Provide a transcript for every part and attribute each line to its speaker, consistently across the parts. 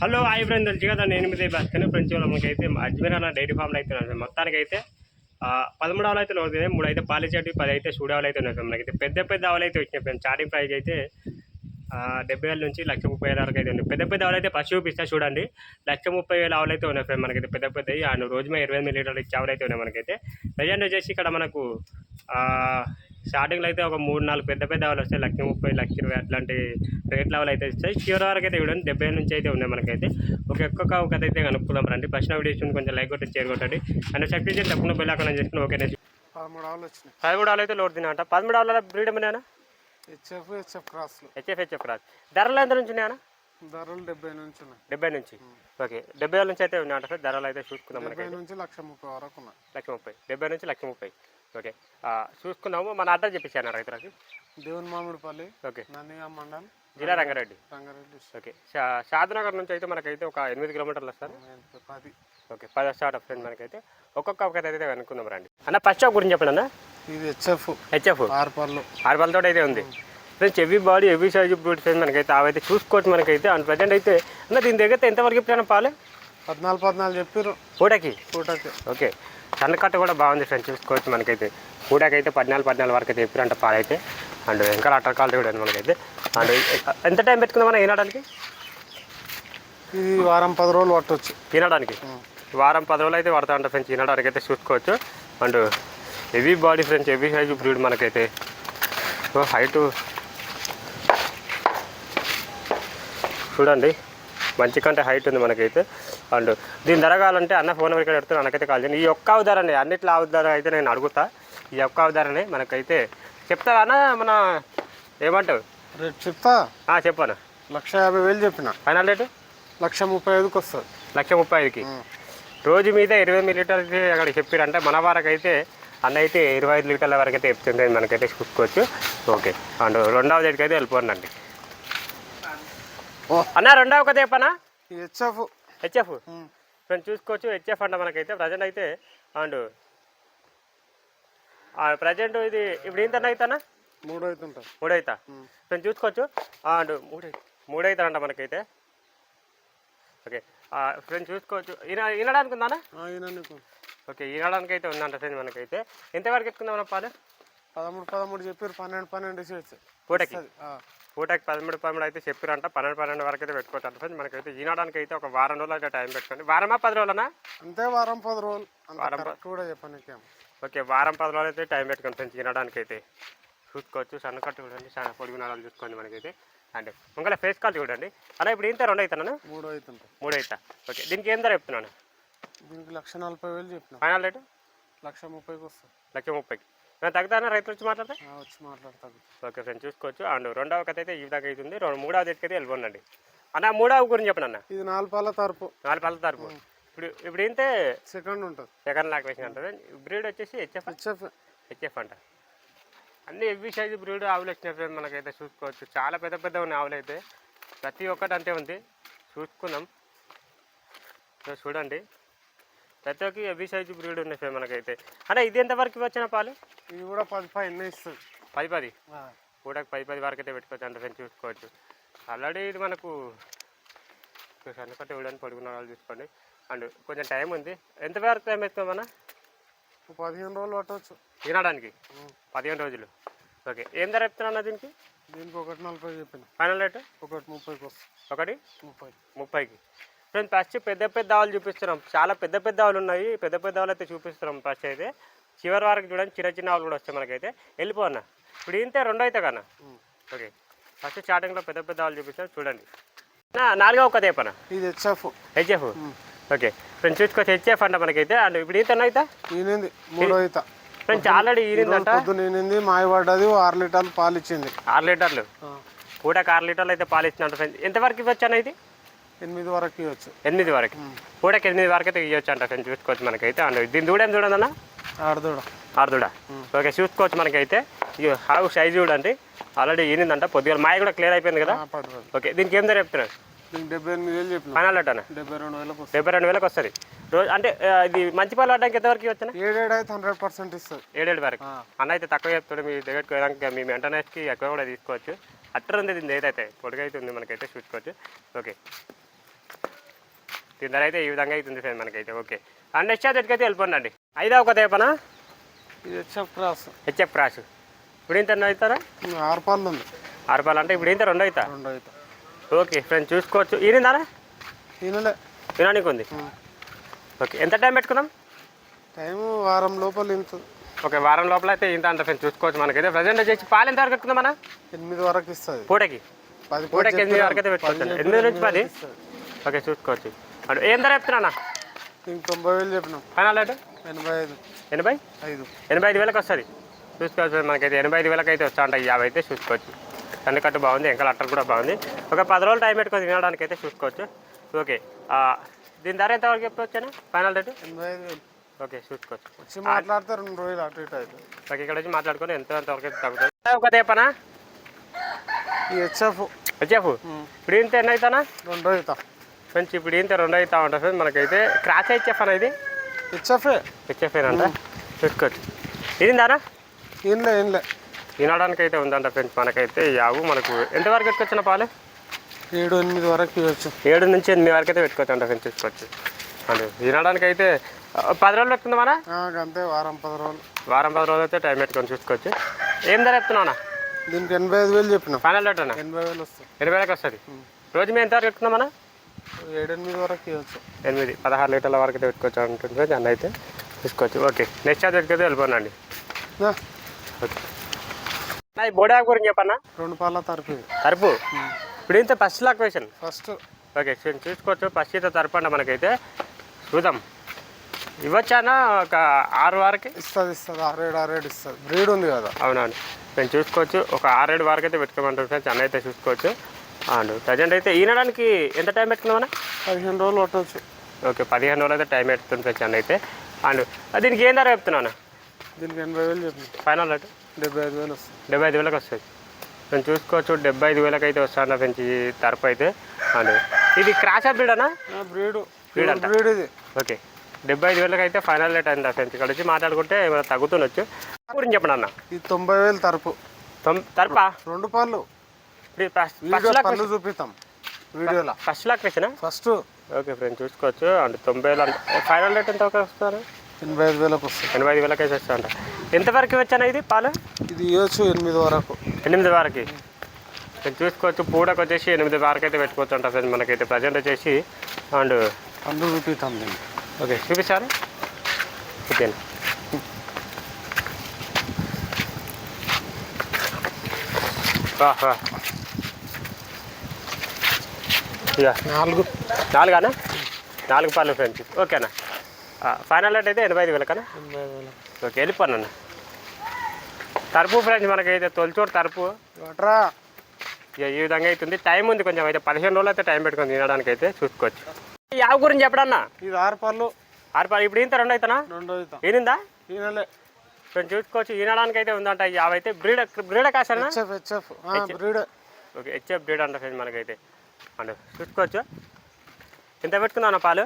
Speaker 1: Hello hi friends, తెలుసు కదా నేను మీద బస్కని ఫ్రెండ్స్ మనకైతే అజ్మీర్ అన్న డైరీ ఫామ్లో అయితే ఉన్నాయి. మొత్తానికి అయితే 13 ఆవులు అయితే లోడ్ 3 అయితే పాలిచేటి 10 అయితే సూడావులు అయితే ఉన్నాయి. మనకైతే పెద్ద పెద్ద ఆవులు అయితే వచ్చినాయి ఫ్రెండ్స్. స్టార్టింగ్ ప్రైస్ అయితే 70,000 నుంచి 1,30,000 వరకు అయితే ఉన్నాయి. పెద్ద పెద్ద ఆవులు అయితే ఫస్ట్ చూపిస్తా చూడండి. 1,30,000 ఆవులు అయితే ఉన్నాయి ఫ్రెండ్. మనకైతే పెద్ద పెద్దవి అండ్ రోజు 28 లీటర్లు ఇచ్చే ఆవులు అయితే ఉన్నాయి. మనకైతే ప్రజెంట్ వచ్చేసి ఇక్కడ మనకు స్టార్టింగ్లో అయితే ఒక 3-4 పెద్ద పెద్ద ఆవులు వస్తాయి. 1,30,000 1,20,000 అట్లాంటి రేట్ లెవెల్ అయితే వస్తాయి. చివరి వరకు అయితే చూడండి 70 నుంచి అయితే ఉన్నాయి. మనకైతే ఒక్కొక్క కథ అయితే కనుక్కుందాం రండి. ఫస్ట్ వీడియో కొంచెం లైక్ కొట్టి షేర్ కొట్టండి అండ్ సబ్స్క్రైబ్ చేసి తప్పకుండా బెల్ ఐకాన్ చేసుకుని ఓకే.
Speaker 2: 13 ఆవులు వచ్చినాయి.
Speaker 1: 13 ఆవులు అయితే లోడ్ తిన్నా. 13 ఆవుల బ్రీడ్ ఏమన్నా
Speaker 2: హెచ్ఎఫ్
Speaker 1: క్రాస్ ధరలు ఎంత నుంచి ఉన్నాయా?
Speaker 2: ధరలు 70 నుంచి ఉన్నాయి.
Speaker 1: 70 నుంచి ఓకే. 70,000 నుంచి అయితే ఉన్నాయంట సార్. ధరలు అయితే చూసుకుందాం.
Speaker 2: 70 నుంచి 1,30,000 వరకు ఉన్నాయి.
Speaker 1: 1,30,000 70 నుంచి 1,30,000 ఓకే. చూసుకుందాము. మన అడ్రస్ చెప్పేసాను రైతులకి.
Speaker 2: దేవుని మామిడిపల్లి
Speaker 1: ఓకే,
Speaker 2: నందిగాం మండలం,
Speaker 1: జిల్లా రంగారెడ్డి
Speaker 2: డిస్ట్రిక్ట్.
Speaker 1: ఓకే. షాద్నగర్ నుంచి అయితే మనకైతే ఒక 8 కిలోమీటర్లు వస్తారు.
Speaker 2: 10
Speaker 1: ఓకే, 10 స్టార్ట్ ఆఫ్ ఫ్రెండ్. మనకైతే ఒక్కొక్క అయితే అనుకుందాం రండి. అన్న ఫస్ట్ షాప్ గురించి చెప్పండి అన్న.
Speaker 2: ఇది హెచ్ఎఫ్ 6
Speaker 1: పళ్ళతో అయితే ఉంది friends. Heavy body heavy size brood friend. మనకైతే అవైతే చూసుకోవచ్చు. మనకైతే అండ్ ప్రజెంట్ అయితే అన్న దీని దగ్గర ఎంతవరకు ఇప్పుడైనా పాలు
Speaker 2: 14 చెప్పారు
Speaker 1: పూటకి.
Speaker 2: ఓకే.
Speaker 1: సన్నకట్ట కూడా బాగుంది ఫ్రెండ్స్, చూసుకోవచ్చు. మనకైతే పూటకి అయితే 14 వరకు అయితే చెప్పారంట పాలు అయితే. అండ్ ఇంకా అటర్ కాల్ కూడా మనకైతే. అండ్ ఎంత టైం పెట్టుకుందామన్నా ఈనడానికి?
Speaker 2: ఇది వారం 10 రోజులు పట్టవచ్చు
Speaker 1: ఈనడానికి. వారం 10 రోజులు అయితే పడతా ఉంటా ఫ్రెండ్స్ ఈనడానికి అయితే చూసుకోవచ్చు. And heavy body friends, heavy size breed మనకైతే. సో హైటు చూడండి, మంచి కంటే హైట్ ఉంది మనకైతే. అండ్ దీని ధర కావాలంటే అన్న ఫోన్ ఇక్కడ పెడుతున్నా, నాకైతే కాల్ చేయండి. ఈ ఒక్క ధరనే అన్నిట్లో ఆవు ధర అయితే నేను అడుగుతా. ఈ ఒక్క ధరనే మనకైతే చెప్తారా అన్న? మన ఏమంటావు
Speaker 2: రేట్ చెప్తా?
Speaker 1: చెప్పాను.
Speaker 2: 1,50,000 చెప్పిన.
Speaker 1: ఫైనల్ రేటు
Speaker 2: 1,35,000కి వస్తుంది.
Speaker 1: 1,35,000కి. రోజు మీద 28 లీటర్లకి అక్కడ చెప్పారంటే మన వరకు అయితే అన్న అయితే 25 లీటర్ల వరకు అయితే చెప్తుంది. మనకైతే చూసుకోవచ్చు. ఓకే. అండ్ రెండవ దగ్గరికి అయితే వెళ్ళిపోండి అన్న. రెండవ కథ చెప్పనా? హెచ్ఎఫ్ ఫ్రెండ్ చూసుకోవచ్చు. హెచ్ఎఫ్ అంట మనకైతే ప్రజెంట్ అయితే. అండ్ ప్రజెంట్ ఇది ఇప్పుడు ఏంటన్నా అవుతానా?
Speaker 2: 3 అవుతుంటా.
Speaker 1: 3 అవుతా ఫ్రెండ్ చూసుకోవచ్చు. అండ్ 3 అవుతారంట మనకైతే. ఓకే ఫ్రెండ్ చూసుకోవచ్చు. ఈనడానికి ఉందానా? ఓకే, ఈనడానికి అయితే ఉందంట ఫ్రెండ్. మనకైతే ఎంతవరకు ఎత్తుకుందాం పాలు?
Speaker 2: 13 చెప్పారు. 12
Speaker 1: పూటకి 13 అయితే చెప్పారంట. 12 వరకు అయితే పెట్టుకోవచ్చు ఫ్రెండ్. మనకైతే ఈనడానికి అయితే ఒక వారం రోజులు అయితే టైం పెట్టుకోండి. వారమా 10 రోజులనా?
Speaker 2: అంతే, వారం 10 రోజులు. కూడా చెప్పాను.
Speaker 1: ఓకే, వారం 10 రోజులు అయితే టైం పెట్టుకోండి ఫ్రెండ్స్ ఈనడానికి అయితే. చూసుకోవచ్చు. సన్నకట్టు చూడండి, చాలా పొడుగు నాళాలు చూసుకోండి మనకైతే. అండ్ ఇంకా ఫేస్ కాల్ చూడండి. అలా ఇప్పుడు ఇంత 2 అవుతాను? 3 అవుతా. ఓకే, దీనికి ఏం ధర చెప్తున్నాను?
Speaker 2: దీనికి 1,40,000 చెప్పిన.
Speaker 1: ఫైనల్ రేటు
Speaker 2: 1,30,000కి వస్తుంది.
Speaker 1: 1,30,000కి. నేను తగ్గుతానా? రైతులు వచ్చి
Speaker 2: మాట్లాడతాను.
Speaker 1: ఓకే ఫ్రెండ్స్ చూసుకోవచ్చు. అండ్ రెండవ కథ అయితే ఈ విధంగా అవుతుంది. మూడవ దగ్గరికి అయితే వెళ్ళిపోండి అన్న. మూడవ గురించి చెప్పండి అన్న.
Speaker 2: ఇది 4 పళ్ళ తరపు.
Speaker 1: ఇప్పుడు ఏంటే
Speaker 2: సెకండ్ ఉంటుంది.
Speaker 1: సెకండ్ లాక్వేషన్ అంటారు. బ్రీడ్ వచ్చేసి హెచ్ఎఫ్ అంట. అన్ని హెవీ సైజు బ్రీడ్ ఆవులు వచ్చినాయి ఫ్రెండ్. మనకైతే చూసుకోవచ్చు. చాలా పెద్ద పెద్ద ఉన్నాయి ఆవులు అయితే. ప్రతి ఒక్కటి అంతే ఉంది. చూసుకుందాం. సో చూడండి, ప్రతి ఒక్క హెవీ సైజు బ్రీడ్ ఉన్నాయి ఫ్రెండ్ మనకైతే. అంటే ఇది ఎంతవరకు వచ్చిన పాలు?
Speaker 2: ఇది కూడా 10 ఇస్తుంది.
Speaker 1: 10 పూటకి 10 వరకు అయితే పెట్టుకోవచ్చు అంటే ఫ్రెండ్ చూసుకోవచ్చు. ఆల్రెడీ ఇది మనకు సన్నకట్ట ఇవ్వడానికి పడుకున్న వాళ్ళు చూసుకోండి. అండ్ కొంచెం టైం ఉంది. ఎంత వరకు టైం వేసుకోమన్నా?
Speaker 2: 15 రోజులు పట్టవచ్చు
Speaker 1: తినడానికి. 15 రోజులు. ఓకే, ఏం ధర చెప్తున్నా దీనికి?
Speaker 2: దీనికి 1,40,000 చెప్పిన.
Speaker 1: ఫైనల్ రేటు
Speaker 2: 1,30,000కి వస్తుంది.
Speaker 1: 1,30,000కి. ఫ్రెండ్స్ ఫస్ట్ పెద్ద ఆవులు చూపిస్తున్నాం. చాలా పెద్ద ఆవులు ఉన్నాయి. పెద్ద ఆవులు అయితే చూపిస్తున్నాం. ఫస్ట్ అయితే చివరి వరకు చూడండి, చిన్న ఆవులు కూడా వస్తాయి మనకైతే. వెళ్ళిపోన్నా. ఇప్పుడు ఇంతే 2 అవుతాయి కన్నా. ఓకే, ఫస్ట్ స్టార్టింగ్లో పెద్ద ఆవులు చూపిస్తాం చూడండి. 4వ కథ చెప్పనా?
Speaker 2: ఇది
Speaker 1: హెచ్ఎఫ్. ఓకే ఫ్రెండ్స్ చూసుకోవచ్చు. హెచ్ఎఫ్ అంట మనకైతే. అండ్ ఇప్పుడు ఇంత అవుతా?
Speaker 2: 3 అవుతా
Speaker 1: ఫ్రెండ్స్. ఆల్రెడీ ఈనిందంట.
Speaker 2: మాయ పడ్డది. 6 లీటర్లు పాలు ఇచ్చింది.
Speaker 1: 6 లీటర్లు పూటకి 6 లీటర్లు అయితే పాలు ఇచ్చినట్టు ఫ్రెండ్స్. ఎంతవరకు ఇవ్వచ్చు అన్న? ఇది
Speaker 2: 8 వరకు ఇవ్వచ్చు.
Speaker 1: 8 వరకు పూటకి 8 వరకు అయితే ఇవ్వచ్చు అంట ఫ్రెండ్స్. చూసుకోవచ్చు మనకైతే. అండ్ దీని దూడ ఏం చూడండి అన్న? ఆడదూడ. ఓకే, చూసుకోవచ్చు మనకైతే. హావు సైజ్ చూడండి. ఆల్రెడీ ఈనిందంట. పొద్దుగా మాయ కూడా క్లియర్ అయిపోయింది కదా. ఓకే, దీనికి ఏం ధర చెప్తున్నారు?
Speaker 2: 78,000 చెప్పిన.
Speaker 1: ఫైనల్ రేట్ అన్న 72,000కి వస్తుంది. రోజు అంటే ఇది మంచి పాలు పడడానికి ఎంతవరకు వచ్చిన?
Speaker 2: 7 అయితే 100% ఇస్తుంది.
Speaker 1: 7 వరకు. అన్న అయితే తక్కువ చెప్తాడు. మీ దగ్గరికి వెళ్ళడానికి మీ మెయింటెనెన్స్కి ఎక్కువ కూడా తీసుకోవచ్చు. అట్టర్ ఉంది దీని ఏదైతే పొడిగా అయితే ఉంది మనకైతే చూసుకోవచ్చు. ఓకే, దీని ధర అయితే ఈ విధంగా అవుతుంది ఫ్రెండ్ మనకైతే. ఓకే అండ్ నెక్స్ట్ అయితే వెళ్ళిపోండి. ఐదా ఒక తేపనా
Speaker 2: ఇది హెచ్ఎఫ్ క్రాస్.
Speaker 1: HF cross. ఇప్పుడు ఇంత అవుతారా?
Speaker 2: 6 పళ్ళు ఉంది.
Speaker 1: 6 పాలు అంటే ఇప్పుడు ఇంత 2 అవుతా.
Speaker 2: 2 అవుతా.
Speaker 1: ఓకే ఫ్రెండ్స్ చూసుకోవచ్చు. ఈనిందారా?
Speaker 2: ఈనలే.
Speaker 1: ఈనానికి ఉంది. ఓకే ఎంత టైం పెట్టుకుందాం?
Speaker 2: టైము వారం లోపల ఇంత.
Speaker 1: ఓకే వారం లోపల అయితే ఇంత అంటే ఫ్రెండ్స్ చూసుకోవచ్చు. మనకైతే ప్రజెంట్ వచ్చేసి పాలు ఎంత వరకు పెట్టుకుందాం మన?
Speaker 2: 8 వరకు ఇస్తుంది.
Speaker 1: పూటకి 8 వరకు అయితే పెట్టుకోవచ్చు. 8 నుంచి 10. ఓకే చూసుకోవచ్చు. అంటే ఏం ధర చెప్తున్నా?
Speaker 2: 90,000 చెప్పినాం.
Speaker 1: Final rate
Speaker 2: 85,500.
Speaker 1: 85,000కి వస్తుంది. చూసుకోవచ్చు మనకైతే 85,000కి అయితే వస్తా ఉంటాయి. 50 అయితే చూసుకోవచ్చు. కన్నుకట్టు బాగుంది, ఎంకల అట్టర్ కూడా బాగుంది. ఒక 10 రోజులు టైం పెట్టుకొని తినడానికి అయితే చూసుకోవచ్చు. ఓకే దీని ధర ఎంత వరకు చెప్పొచ్చాను? Final rate
Speaker 2: 85,000.
Speaker 1: ఓకే చూసుకోవచ్చు.
Speaker 2: వచ్చి మాట్లాడితే 2 రోజులు అటు ఇటు అవుతుంది.
Speaker 1: ఓకే ఇక్కడ వచ్చి మాట్లాడుకొని ఎంతవరకు అయితే తగ్గుతుంది. ఒక తేపనా
Speaker 2: ఈ హెచ్ఎఫ్.
Speaker 1: ఇప్పుడు ఇంత ఎన్ని అవుతానా?
Speaker 2: 2 అవుతా.
Speaker 1: ఫ్రెండ్స్ ఇప్పుడు ఇంత 2 అవుతా ఉంటుంది ఫ్రెండ్స్ మనకైతే. క్రాస్ హెచ్ఎఫ్ అనేది హెచ్ఎఫ్ఏనంట చూసుకోవచ్చు. ఇదిందానా?
Speaker 2: ఏం
Speaker 1: తినడానికి అయితే ఉందంట ఫ్రెండ్స్ మనకైతే. యావు మనకు ఎంతవరకు పెట్టుకొచ్చిన పాలు?
Speaker 2: 7-8 వరకు ఇవ్వచ్చు.
Speaker 1: 7 నుంచి 8 వరకు అయితే పెట్టుకోవచ్చు అంట ఫ్రెండ్స్ చూసుకోవచ్చు. అంటే తినడానికి అయితే 10 రోజులు పెట్టుకుందామా?
Speaker 2: అంతే వారం 10 రోజులు.
Speaker 1: వారం 10 రోజులు అయితే టైం పెట్టుకొని చూసుకోవచ్చు. ఏం ధర చెప్తున్నావునా?
Speaker 2: దీనికి 85,000 చెప్పిన.
Speaker 1: ఫైనల్ రేట్ అన్న
Speaker 2: 80,000 వస్తుంది.
Speaker 1: 80,000కి వస్తుంది. రోజు మేము ఎంతవరకు పెట్టుకుందామన్నా?
Speaker 2: 7-8 వరకు ఇవ్వచ్చు.
Speaker 1: 8-16 లీటర్ల వరకు అయితే పెట్టుకోవచ్చు అంటుంది అన్న అయితే చూసుకోవచ్చు. ఓకే నెక్స్ట్ అది పెట్టుకైతే వెళ్ళిపోనండి. ఓకే ఈ బోడా గురించి చెప్పన్నా?
Speaker 2: 2 పాల
Speaker 1: తరుపు. ఇప్పుడు ఇంత ఫస్ట్ లాక్వేషన్
Speaker 2: ఫస్ట్.
Speaker 1: ఓకే చూసుకోవచ్చు. ఫస్ట్ అయితే తరుపు అంట మనకైతే. చూద్దాం ఇవ్వచ్చానా? ఒక 6 వరకు
Speaker 2: ఇస్తుంది. 6-7 ఇస్తుంది. బ్రీడ్ ఉంది కదా.
Speaker 1: అవునవును నేను చూసుకోవచ్చు. ఒక 6-7 వరకు అయితే పెట్టుకోమంటారు ఫ్రెండ్స్ అన్న అయితే చూసుకోవచ్చు. అండ్ ప్రజెంట్ అయితే ఈనడానికి ఎంత టైం పెట్టుకుందామన్నా?
Speaker 2: 15 రోజులు పట్టవచ్చు.
Speaker 1: ఓకే 15 రోజులు అయితే టైం పెట్టుతుంది ఫ్రెండ్స్ అన్న అయితే. అండ్ దీనికి ఏం ధర చెప్తున్నాను?
Speaker 2: దీనికి 80,000 చెప్పిన.
Speaker 1: ఫైనల్ రేటు
Speaker 2: 75,000 వస్తుంది.
Speaker 1: 75,000కి వస్తుంది. నేను చూసుకోవచ్చు. 75,000కి అయితే వస్తాను ఫ్రెండ్స్ ఈ తరపు అయితే. అండ్ ఇది క్రాస్ బ్రీడ్ అన్నా? బ్రీడ్ అంట.
Speaker 2: బ్రీడ్ ఇది.
Speaker 1: ఓకే 75,000కి అయితే ఫైనల్ రేట్ అయిందా ఫ్రెండ్స్. ఇక్కడ వచ్చి మాట్లాడుకుంటే ఏమైనా తగ్గుతుండొచ్చు. గురించి చెప్పండి అన్న.
Speaker 2: ఇది 90,000 తరపు.
Speaker 1: తరపా?
Speaker 2: 2 పాలు. పళ్ళు చూపిస్తాం వీడియోలో.
Speaker 1: ఫస్ట్ లాక్ వేసినా?
Speaker 2: ఫస్ట్.
Speaker 1: ఓకే ఫ్రెండ్స్ చూసుకోవచ్చు. అంటే 90,000 అంటే ఫైనల్ రేట్ ఎంత వస్తారు?
Speaker 2: 85,000 వస్తుంది.
Speaker 1: 85,000కి అయితే వస్తా అంట. ఎంతవరకు వచ్చాను ఇది పాలు?
Speaker 2: ఇది ఇవ్వచ్చు 8 వరకు.
Speaker 1: 8 వరకు నేను చూసుకోవచ్చు. పూడకు వచ్చేసి 8 వరకు అయితే పెట్టుకోవచ్చు అంట ఫ్రెండ్స్ మనకైతే. ప్రజెంట్ వచ్చేసి అండ్
Speaker 2: పళ్ళు చూపిస్తాం నేను.
Speaker 1: ఓకే చూపిస్తాను. ఓకే 4 4 పాలు ఫ్రెండ్స్. ఓకేనా ఫైనల్ రేట్ అయితే 85,000 కన్నా. ఓకే వెళ్ళిపోను తరపు ఫ్రెండ్స్ మనకైతే. తొలిచోటు తరపు ఈ విధంగా అవుతుంది. టైం ఉంది కొంచెం అయితే. 15 రోజులు అయితే టైం పెట్టుకొని తినడానికి అయితే చూసుకోవచ్చు. యావ గురించి చెప్పడన్నా?
Speaker 2: ఇది 6 పాలు.
Speaker 1: 6 పాలు. ఇప్పుడు ఇంత 2 అవుతానా?
Speaker 2: 2 అవుతా.
Speaker 1: ఈనిందా?
Speaker 2: ఈనలే.
Speaker 1: ఫ్రెండ్స్ చూసుకోవచ్చు. ఈనడానికి అయితే ఉందంట. యావ అయితే బ్రీడ్ కాసానా?
Speaker 2: బ్రీడ్.
Speaker 1: ఓకే హెచ్ఎఫ్ బ్రీడ్ అంట ఫ్రెండ్స్ మనకైతే. అంటే చూసుకోవచ్చు. ఎంత పెట్టుకుందా అన్న పాలు?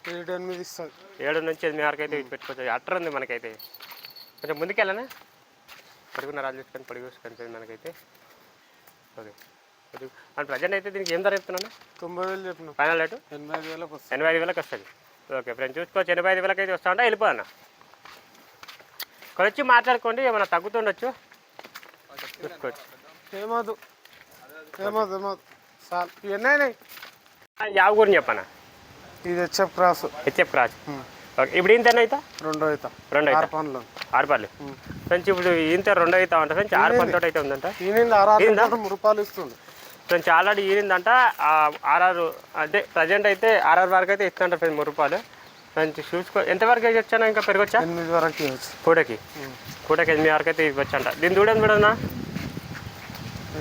Speaker 2: 7-8 ఇస్తుంది.
Speaker 1: 7 నుంచి 8 వరకు అయితే పెట్టుకోవచ్చు. అట్టర్ ఉంది మనకైతే. కొంచెం ముందుకెళ్ళనా? పడుకున్న రాజు చూసుకొని పడి చూసుకొని మనకైతే. ఓకే అండ్ ప్రజెంట్ అయితే దీనికి ఏం ధర చెప్తున్నాను?
Speaker 2: 90,000 చెప్పిన.
Speaker 1: ఫైనల్ రేటు
Speaker 2: 85,000 వస్తుంది.
Speaker 1: 85,000కి వస్తుంది. ఓకే ఫ్రెండ్స్ చూసుకోవచ్చు. 85,000కి అయితే వస్తా ఉంటే వెళ్ళిపోదన్న. ఇక్కడ వచ్చి మాట్లాడుకోండి. ఏమైనా తగ్గుతుండొచ్చు చూసుకోవచ్చు.
Speaker 2: ఏమదు సార్ ఇవన్నీ.
Speaker 1: యావ గురించి చెప్పనా?
Speaker 2: ఇది హెచ్ఎఫ్ క్రాస్.
Speaker 1: ఓకే ఇప్పుడు ఇంత అవుతా?
Speaker 2: 2 అవుతా.
Speaker 1: 2
Speaker 2: 6 పళ్ళు.
Speaker 1: 6 పళ్ళు ఫ్రెండ్స్. ఇప్పుడు ఇంత 2 అవుతా ఉంటా ఫ్రెండ్స్. 6 పళ్ళతో అయితే ఉందంట.
Speaker 2: 3 రూపాయలు ఇస్తుంది
Speaker 1: ఫ్రెండ్స్. ఆల్రెడీ ఈనిందంట. 6 అంటే ప్రజెంట్ అయితే 6 వరకు అయితే ఇస్తుందంట ఫ్రెండ్స్. 3 రూపాయలు ఫ్రెండ్స్ చూసుకో. ఎంతవరకు అయితే వచ్చాను? ఇంకా పెరగొచ్చా?
Speaker 2: 8 వరకు ఇవ్వచ్చు.
Speaker 1: పూటకి 8 వరకు అయితే ఇవ్వచ్చు అంట. దీని దూడని చూడన్నా?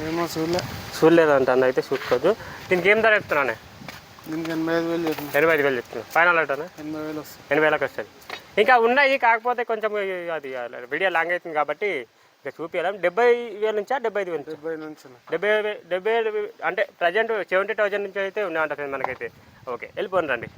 Speaker 2: ఏమో
Speaker 1: చూడలేదంట అన్న అయితే చూసుకోవచ్చు. దీనికి ఏం ధర చెప్తున్నానే?
Speaker 2: దీనికి 85,000 చెప్పిన.
Speaker 1: 85,000 చెప్తున్నాను. ఫైనల్ అంటానా?
Speaker 2: 80,000 వస్తుంది.
Speaker 1: 80,000కి వస్తుంది. ఇంకా ఉన్నాయి కాకపోతే కొంచెం అది వీడియో లాంగ్ అవుతుంది కాబట్టి ఇంకా చూపించాలి. 70,000 నుంచా 75,000 నుంచి?
Speaker 2: 70 నుంచి.
Speaker 1: 70 అంటే ప్రజెంట్ 70,000 నుంచి అయితే ఉన్నాయంట మనకైతే. ఓకే వెళ్ళిపోండి రండి.